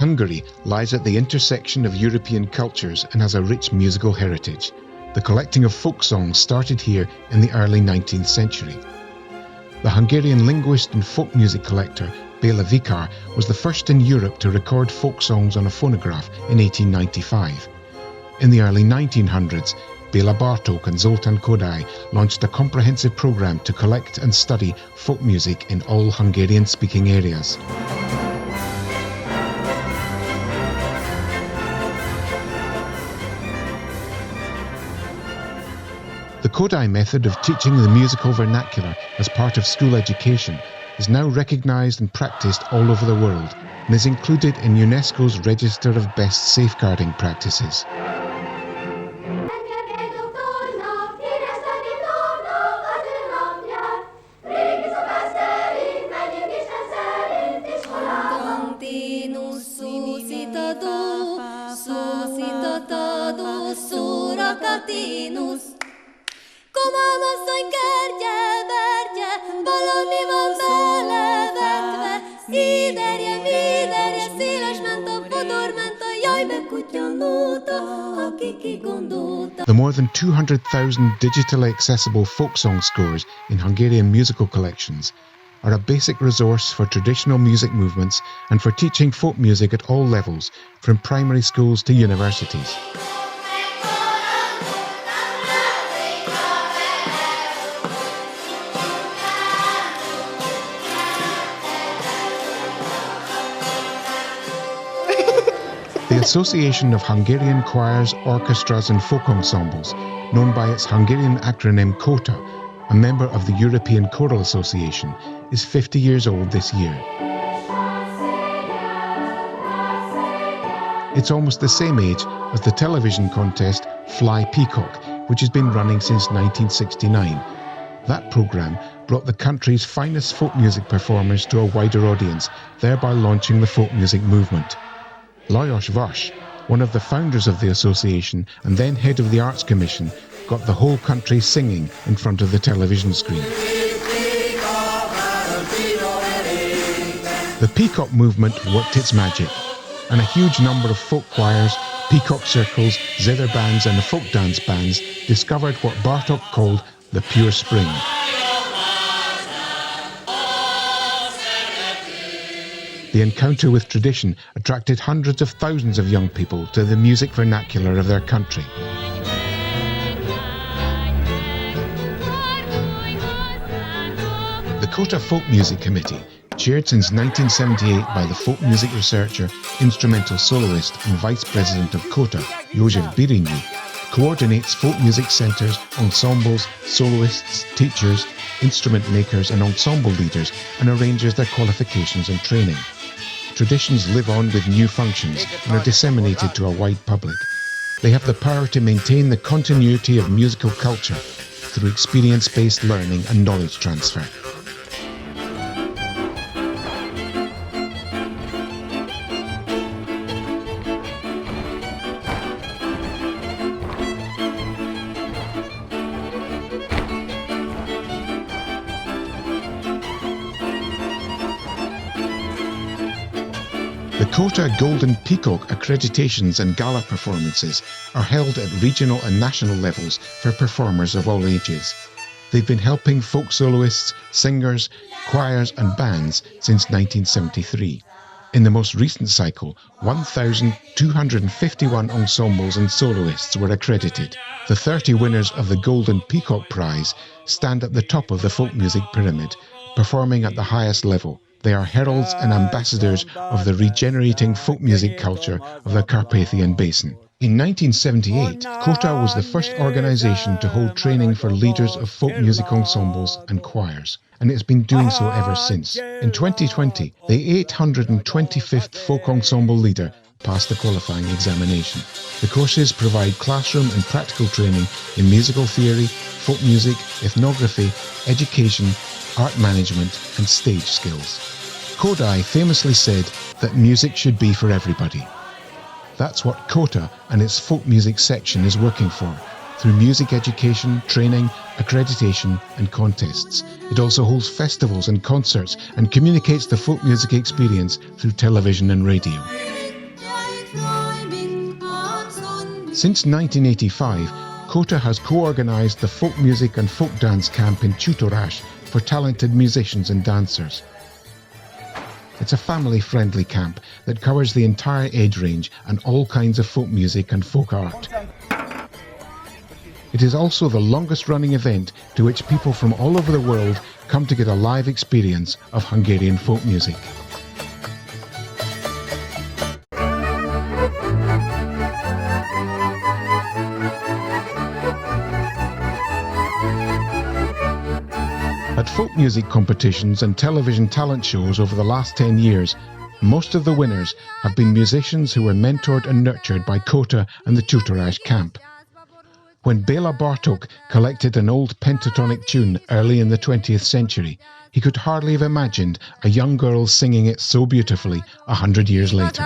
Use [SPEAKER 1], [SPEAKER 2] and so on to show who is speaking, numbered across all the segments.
[SPEAKER 1] Hungary lies at the intersection of European cultures and has a rich musical heritage. The collecting of folk songs started here in the early 19th century. The Hungarian linguist and folk music collector Béla Vikár was the first in Europe to record folk songs on a phonograph in 1895. In the early 1900s, Béla Bartók and Zoltán Kodály launched a comprehensive program to collect and study folk music in all Hungarian-speaking areas. The Kodály method of teaching the musical vernacular as part of school education is now recognised and practised all over the world and is included in UNESCO's Register of Best Safeguarding Practices. The more than 200,000 digitally accessible folk song scores in Hungarian musical collections are a basic resource for traditional music movements and for teaching folk music at all levels, from primary schools to universities. The Association of Hungarian Choirs, Orchestras and Folk Ensembles, known by its Hungarian acronym Kóta, a member of the European Choral Association, is 50 years old this year. It's almost the same age as the television contest Fly Peacock, which has been running since 1969. That programme brought the country's finest folk music performers to a wider audience, thereby launching the folk music movement. Lajos Vas, one of the founders of the association and then head of the Arts Commission, got the whole country singing in front of the television screen. The Peacock movement worked its magic, and a huge number of folk choirs, peacock circles, zither bands and folk dance bands discovered what Bartók called the pure spring. The encounter with tradition attracted hundreds of thousands of young people to the music vernacular of their country. The Kóta Folk Music Committee, chaired since 1978 by the folk music researcher, instrumental soloist and vice president of Kóta, József Birinyi, coordinates folk music centres, ensembles, soloists, teachers, instrument makers and ensemble leaders, and arranges their qualifications and training. Traditions live on with new functions and are disseminated to a wide public. They have the power to maintain the continuity of musical culture through experience-based learning and knowledge transfer. The Kóta Golden Peacock accreditations and gala performances are held at regional and national levels for performers of all ages. They've been helping folk soloists, singers, choirs and bands since 1973. In the most recent cycle, 1,251 ensembles and soloists were accredited. The 30 winners of the Golden Peacock Prize stand at the top of the folk music pyramid, performing at the highest level. They are heralds and ambassadors of the regenerating folk music culture of the Carpathian Basin. In 1978, Kóta was the first organisation to hold training for leaders of folk music ensembles and choirs, and it's been doing so ever since. In 2020, the 825th folk ensemble leader passed the qualifying examination. The courses provide classroom and practical training in musical theory, folk music, ethnography, education, art management and stage skills. Kodály famously said that music should be for everybody. That's what Kóta and its folk music section is working for, through music education, training, accreditation and contests. It also holds festivals and concerts and communicates the folk music experience through television and radio. Since 1985, Kóta has co-organised the Folk Music and Folk Dance Camp in Tutorás for talented musicians and dancers. It's a family-friendly camp that covers the entire age range and all kinds of folk music and folk art. It is also the longest-running event to which people from all over the world come to get a live experience of Hungarian folk music. At folk music competitions and television talent shows over the last 10 years, most of the winners have been musicians who were mentored and nurtured by Kóta and the Tutorás camp. When Béla Bartók collected an old pentatonic tune early in the 20th century, he could hardly have imagined a young girl singing it so beautifully 100 years later.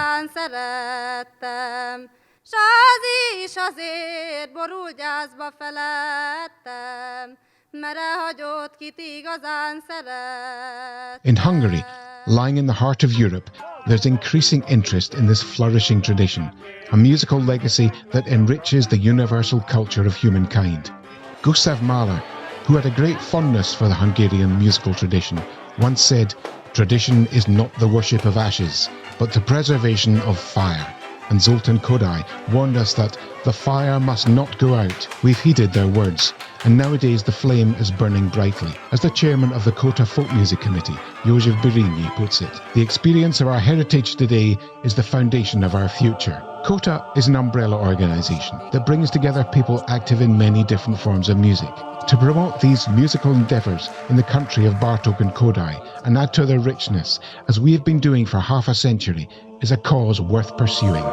[SPEAKER 1] In Hungary, lying in the heart of Europe, there's increasing interest in this flourishing tradition, a musical legacy that enriches the universal culture of humankind. Gustav Mahler, who had a great fondness for the Hungarian musical tradition, once said, "Tradition is not the worship of ashes, but the preservation of fire." And Zoltán Kodály warned us that the fire must not go out. We've heeded their words, and nowadays the flame is burning brightly. As the chairman of the Kóta Folk Music Committee, József Birinyi, puts it, the experience of our heritage today is the foundation of our future. Kóta is an umbrella organisation that brings together people active in many different forms of music to promote these musical endeavours in the country of Bartók and Kodály and add to their richness, as we have been doing for half a century, is a cause worth pursuing.